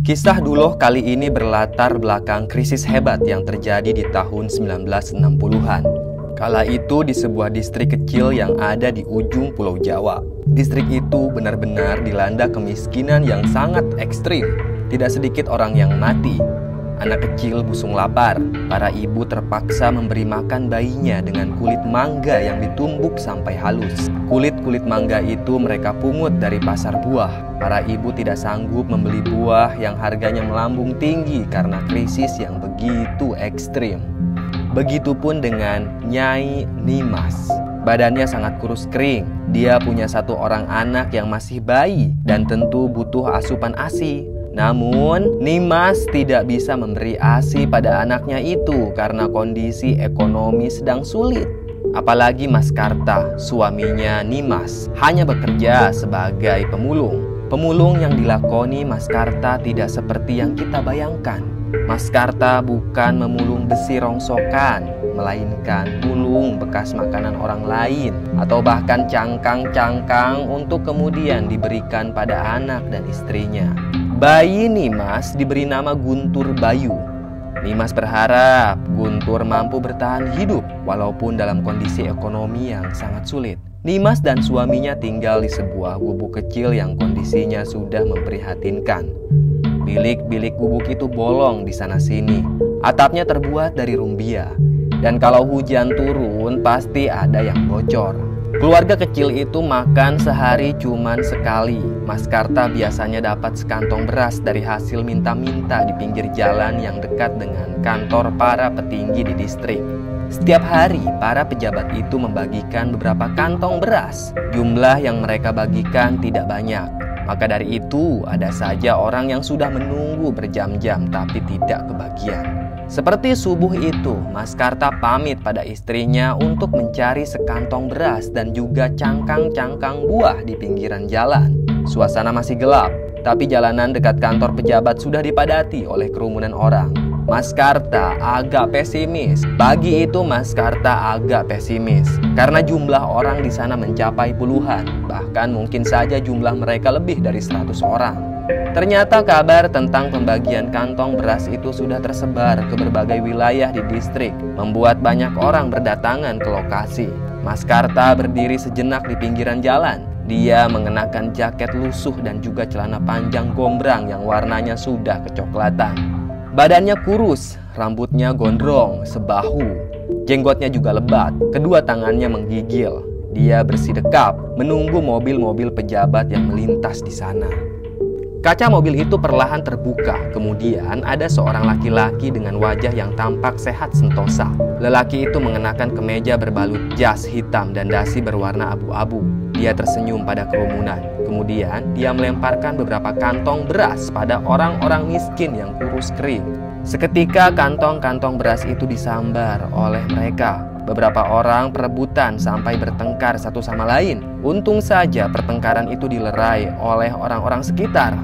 Kisah Duloh kali ini berlatar belakang krisis hebat yang terjadi di tahun 1960-an. Kala itu di sebuah distrik kecil yang ada di ujung Pulau Jawa. Distrik itu benar-benar dilanda kemiskinan yang sangat ekstrim. Tidak sedikit orang yang mati. Anak kecil busung lapar. Para ibu terpaksa memberi makan bayinya dengan kulit mangga yang ditumbuk sampai halus. Kulit-kulit mangga itu mereka pungut dari pasar buah. Para ibu tidak sanggup membeli buah yang harganya melambung tinggi karena krisis yang begitu ekstrim. Begitupun dengan Nyai Nimas. Badannya sangat kurus kering. Dia punya satu orang anak yang masih bayi dan tentu butuh asupan ASI. Namun, Nimas tidak bisa memberi ASI pada anaknya itu karena kondisi ekonomi sedang sulit. Apalagi Mas Karta, suaminya Nimas, hanya bekerja sebagai pemulung. Pemulung yang dilakoni Mas Karta tidak seperti yang kita bayangkan. Mas Karta bukan memulung besi rongsokan, melainkan mulung bekas makanan orang lain atau bahkan cangkang-cangkang untuk kemudian diberikan pada anak dan istrinya. Bayi Nimas diberi nama Guntur Bayu. Nimas berharap Guntur mampu bertahan hidup walaupun dalam kondisi ekonomi yang sangat sulit. Nimas dan suaminya tinggal di sebuah gubuk kecil yang kondisinya sudah memprihatinkan. Bilik-bilik gubuk itu bolong di sana-sini. Atapnya terbuat dari rumbia. Dan kalau hujan turun pasti ada yang bocor. Keluarga kecil itu makan sehari cuman sekali. Mas Karta biasanya dapat sekantong beras dari hasil minta-minta di pinggir jalan yang dekat dengan kantor para petinggi di distrik. Setiap hari, para pejabat itu membagikan beberapa kantong beras. Jumlah yang mereka bagikan tidak banyak. Maka dari itu, ada saja orang yang sudah menunggu berjam-jam tapi tidak kebagian. Seperti subuh itu, Mas Karta pamit pada istrinya untuk mencari sekantong beras dan juga cangkang-cangkang buah di pinggiran jalan. Suasana masih gelap, tapi jalanan dekat kantor pejabat sudah dipadati oleh kerumunan orang. Mas Karta agak pesimis. Pagi itu Mas Karta agak pesimis karena jumlah orang di sana mencapai puluhan. Bahkan mungkin saja jumlah mereka lebih dari 100 orang. Ternyata kabar tentang pembagian kantong beras itu sudah tersebar ke berbagai wilayah di distrik, membuat banyak orang berdatangan ke lokasi. Mas Karta berdiri sejenak di pinggiran jalan. Dia mengenakan jaket lusuh dan juga celana panjang gombrang yang warnanya sudah kecoklatan. Badannya kurus, rambutnya gondrong, sebahu. Jenggotnya juga lebat, kedua tangannya menggigil. Dia bersidekap menunggu mobil-mobil pejabat yang melintas di sana. Kaca mobil itu perlahan terbuka. Kemudian ada seorang laki-laki dengan wajah yang tampak sehat sentosa. Lelaki itu mengenakan kemeja berbalut jas hitam dan dasi berwarna abu-abu. Dia tersenyum pada kerumunan. Kemudian dia melemparkan beberapa kantong beras pada orang-orang miskin yang kurus kering. Seketika kantong-kantong beras itu disambar oleh mereka. Beberapa orang perebutan sampai bertengkar satu sama lain. Untung saja pertengkaran itu dilerai oleh orang-orang sekitar.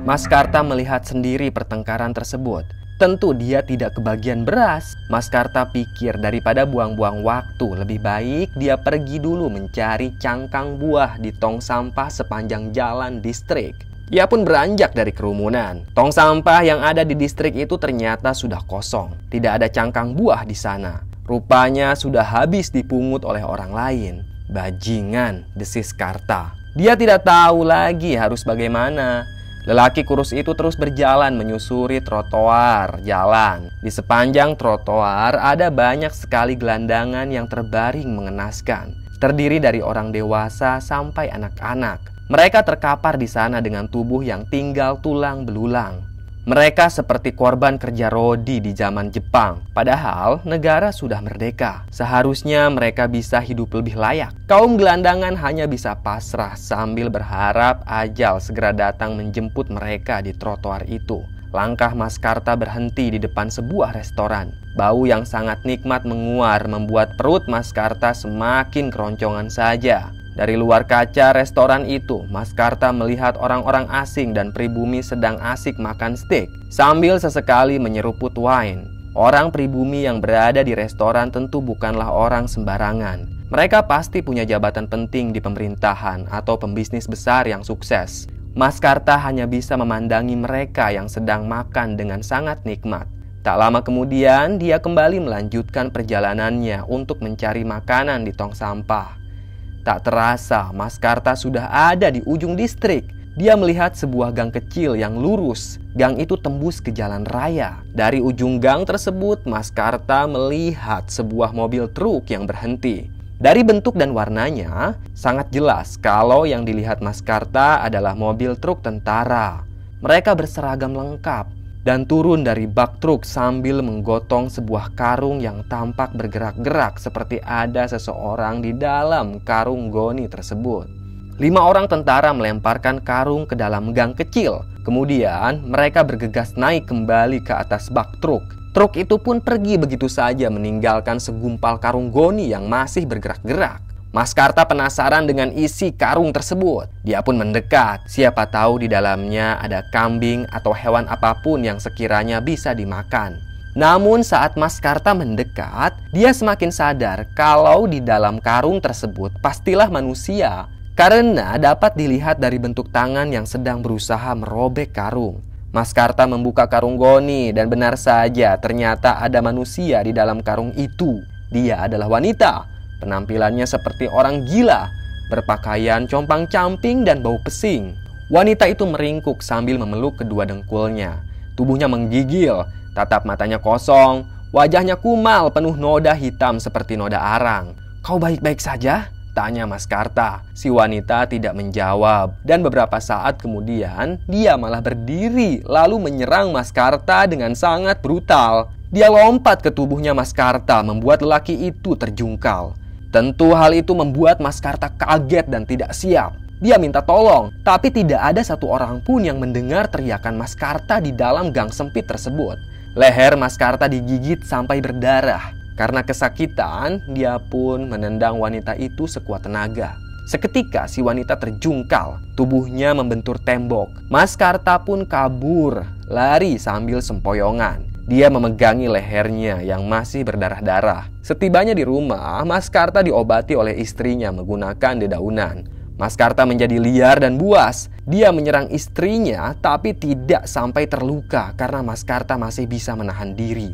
Mas Karta melihat sendiri pertengkaran tersebut. Tentu dia tidak kebagian beras. Mas Karta pikir daripada buang-buang waktu, lebih baik dia pergi dulu mencari cangkang buah di tong sampah sepanjang jalan distrik. Ia pun beranjak dari kerumunan. Tong sampah yang ada di distrik itu ternyata sudah kosong. Tidak ada cangkang buah di sana. Rupanya sudah habis dipungut oleh orang lain. Bajingan, desis Karta. Dia tidak tahu lagi harus bagaimana. Lelaki kurus itu terus berjalan menyusuri trotoar jalan. Di sepanjang trotoar ada banyak sekali gelandangan yang terbaring mengenaskan. Terdiri dari orang dewasa sampai anak-anak. Mereka terkapar di sana dengan tubuh yang tinggal tulang belulang. Mereka seperti korban kerja rodi di zaman Jepang. Padahal negara sudah merdeka. Seharusnya mereka bisa hidup lebih layak. Kaum gelandangan hanya bisa pasrah sambil berharap ajal segera datang menjemput mereka di trotoar itu. Langkah Mas Karta berhenti di depan sebuah restoran. Bau yang sangat nikmat menguar membuat perut Mas Karta semakin keroncongan saja. Dari luar kaca restoran itu, Mas Karta melihat orang-orang asing dan pribumi sedang asik makan steak sambil sesekali menyeruput wine. Orang pribumi yang berada di restoran tentu bukanlah orang sembarangan. Mereka pasti punya jabatan penting di pemerintahan atau pembisnis besar yang sukses. Mas Karta hanya bisa memandangi mereka yang sedang makan dengan sangat nikmat. Tak lama kemudian, dia kembali melanjutkan perjalanannya untuk mencari makanan di tong sampah. Tak terasa, Mas Karta sudah ada di ujung distrik. Dia melihat sebuah gang kecil yang lurus. Gang itu tembus ke jalan raya. Dari ujung gang tersebut, Mas Karta melihat sebuah mobil truk yang berhenti. Dari bentuk dan warnanya, sangat jelas kalau yang dilihat Mas Karta adalah mobil truk tentara. Mereka berseragam lengkap dan turun dari bak truk sambil menggotong sebuah karung yang tampak bergerak-gerak seperti ada seseorang di dalam karung goni tersebut. 5 orang tentara melemparkan karung ke dalam gang kecil. Kemudian mereka bergegas naik kembali ke atas bak truk. Truk itu pun pergi begitu saja meninggalkan segumpal karung goni yang masih bergerak-gerak. Mas Karta penasaran dengan isi karung tersebut. Dia pun mendekat. Siapa tahu di dalamnya ada kambing atau hewan apapun yang sekiranya bisa dimakan. Namun saat Mas Karta mendekat, dia semakin sadar kalau di dalam karung tersebut pastilah manusia. Karena dapat dilihat dari bentuk tangan yang sedang berusaha merobek karung. Mas Karta membuka karung goni dan benar saja ternyata ada manusia di dalam karung itu. Dia adalah wanita. Penampilannya seperti orang gila, berpakaian compang-camping dan bau pesing. Wanita itu meringkuk sambil memeluk kedua dengkulnya. Tubuhnya menggigil, tatap matanya kosong, wajahnya kumal penuh noda hitam seperti noda arang. "Kau baik-baik saja?" tanya Mas Karta. Si wanita tidak menjawab dan beberapa saat kemudian dia malah berdiri lalu menyerang Mas Karta dengan sangat brutal. Dia lompat ke tubuhnya Mas Karta membuat lelaki itu terjungkal. Tentu hal itu membuat Mas Karta kaget dan tidak siap. Dia minta tolong, tapi tidak ada satu orang pun yang mendengar teriakan Mas Karta di dalam gang sempit tersebut. Leher Mas Karta digigit sampai berdarah. Karena kesakitan, dia pun menendang wanita itu sekuat tenaga. Seketika si wanita terjungkal, tubuhnya membentur tembok. Mas Karta pun kabur, lari sambil sempoyongan. Dia memegangi lehernya yang masih berdarah-darah. Setibanya di rumah, Mas Karta diobati oleh istrinya menggunakan dedaunan. Mas Karta menjadi liar dan buas. Dia menyerang istrinya tapi tidak sampai terluka karena Mas Karta masih bisa menahan diri.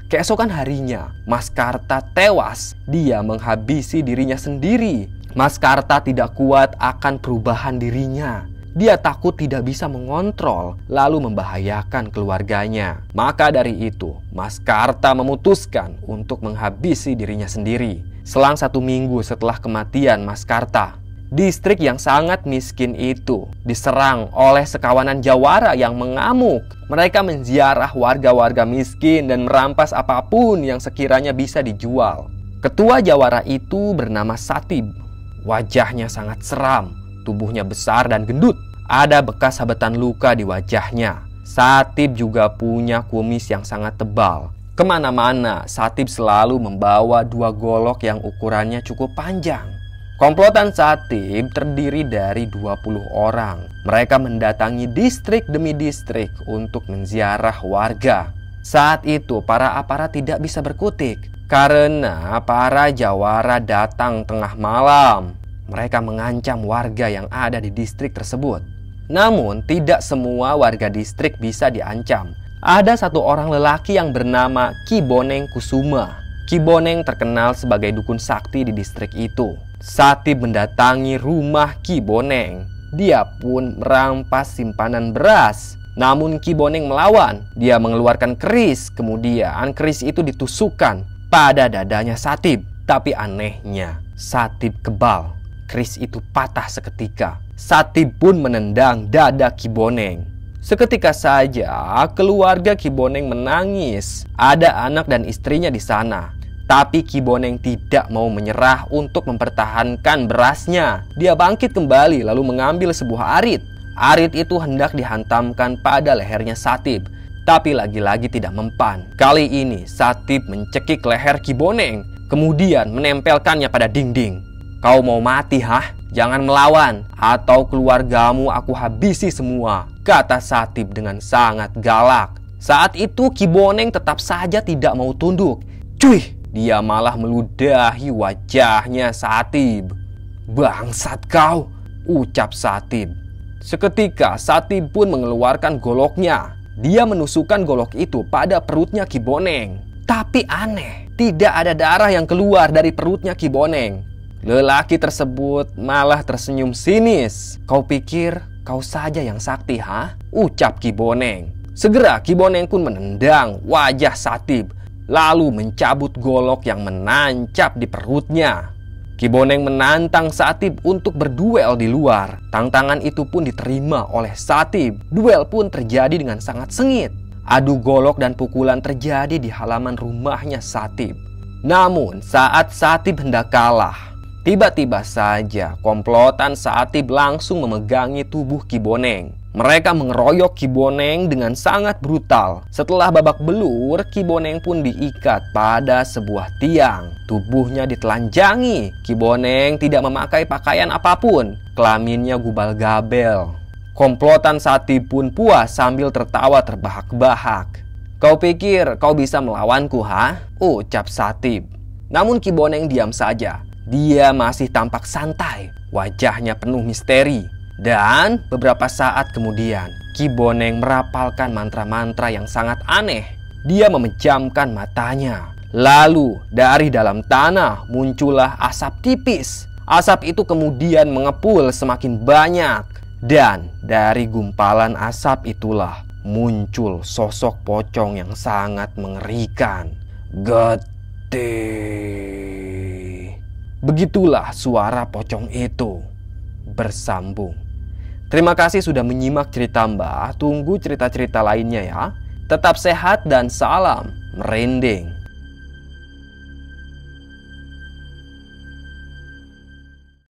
Keesokan harinya, Mas Karta tewas. Dia menghabisi dirinya sendiri. Mas Karta tidak kuat akan perubahan dirinya. Dia takut tidak bisa mengontrol, lalu membahayakan keluarganya. Maka dari itu, Mas Karta memutuskan untuk menghabisi dirinya sendiri. Selang 1 minggu setelah kematian Mas Karta, distrik yang sangat miskin itu diserang oleh sekawanan jawara yang mengamuk. Mereka menziarah warga-warga miskin dan merampas apapun yang sekiranya bisa dijual. Ketua jawara itu bernama Satib. Wajahnya sangat seram, tubuhnya besar dan gendut. Ada bekas sabetan luka di wajahnya. Satib juga punya kumis yang sangat tebal. Kemana-mana, Satib selalu membawa 2 golok yang ukurannya cukup panjang. Komplotan Satib terdiri dari 20 orang. Mereka mendatangi distrik demi distrik untuk menziarah warga. Saat itu para aparat tidak bisa berkutik karena para jawara datang tengah malam. Mereka mengancam warga yang ada di distrik tersebut. Namun tidak semua warga distrik bisa diancam. Ada 1 orang lelaki yang bernama Ki Boneng Kusuma. Ki Boneng terkenal sebagai dukun sakti di distrik itu. Satib mendatangi rumah Ki Boneng. Dia pun merampas simpanan beras. Namun Ki Boneng melawan. Dia mengeluarkan keris. Kemudian keris itu ditusukkan pada dadanya Satib. Tapi anehnya, Satib kebal. Keris itu patah seketika. Satib pun menendang dada Ki Boneng. Seketika saja keluarga Ki Boneng menangis. Ada anak dan istrinya di sana. Tapi Ki Boneng tidak mau menyerah untuk mempertahankan berasnya. Dia bangkit kembali lalu mengambil sebuah arit. Arit itu hendak dihantamkan pada lehernya Satib. Tapi lagi-lagi tidak mempan. Kali ini Satib mencekik leher Ki Boneng. Kemudian menempelkannya pada dinding. "Kau mau mati, hah? Jangan melawan, atau keluargamu aku habisi semua," kata Satib dengan sangat galak. Saat itu Ki Boneng tetap saja tidak mau tunduk. "Cuy!" Dia malah meludahi wajahnya Satib. "Bangsat kau," ucap Satib. Seketika Satib pun mengeluarkan goloknya. Dia menusukkan golok itu pada perutnya Ki Boneng. Tapi aneh, tidak ada darah yang keluar dari perutnya Ki Boneng. Lelaki tersebut malah tersenyum sinis. "Kau pikir kau saja yang sakti, ha?" ucap Ki Boneng. Segera Ki Boneng pun menendang wajah Satib, lalu mencabut golok yang menancap di perutnya. Ki Boneng menantang Satib untuk berduel di luar. Tantangan itu pun diterima oleh Satib. Duel pun terjadi dengan sangat sengit. Adu golok dan pukulan terjadi di halaman rumahnya Satib. Namun saat Satib hendak kalah, tiba-tiba saja komplotan Satib langsung memegangi tubuh Ki Boneng. Mereka mengeroyok Ki Boneng dengan sangat brutal. Setelah babak belur, Ki Boneng pun diikat pada sebuah tiang. Tubuhnya ditelanjangi. Ki Boneng tidak memakai pakaian apapun. Kelaminnya gubal gabel. Komplotan Satib pun puas sambil tertawa terbahak-bahak. "Kau pikir kau bisa melawanku, ha?" ucap Satib. Namun Ki Boneng diam saja. Dia masih tampak santai. Wajahnya penuh misteri. Dan beberapa saat kemudian, Ki Boneng merapalkan mantra-mantra yang sangat aneh. Dia memejamkan matanya. Lalu dari dalam tanah muncullah asap tipis. Asap itu kemudian mengepul semakin banyak. Dan dari gumpalan asap itulah muncul sosok pocong yang sangat mengerikan. "Gede." Begitulah suara pocong itu bersambung. Terima kasih sudah menyimak cerita Mbah. Tunggu cerita-cerita lainnya ya. Tetap sehat dan salam merinding.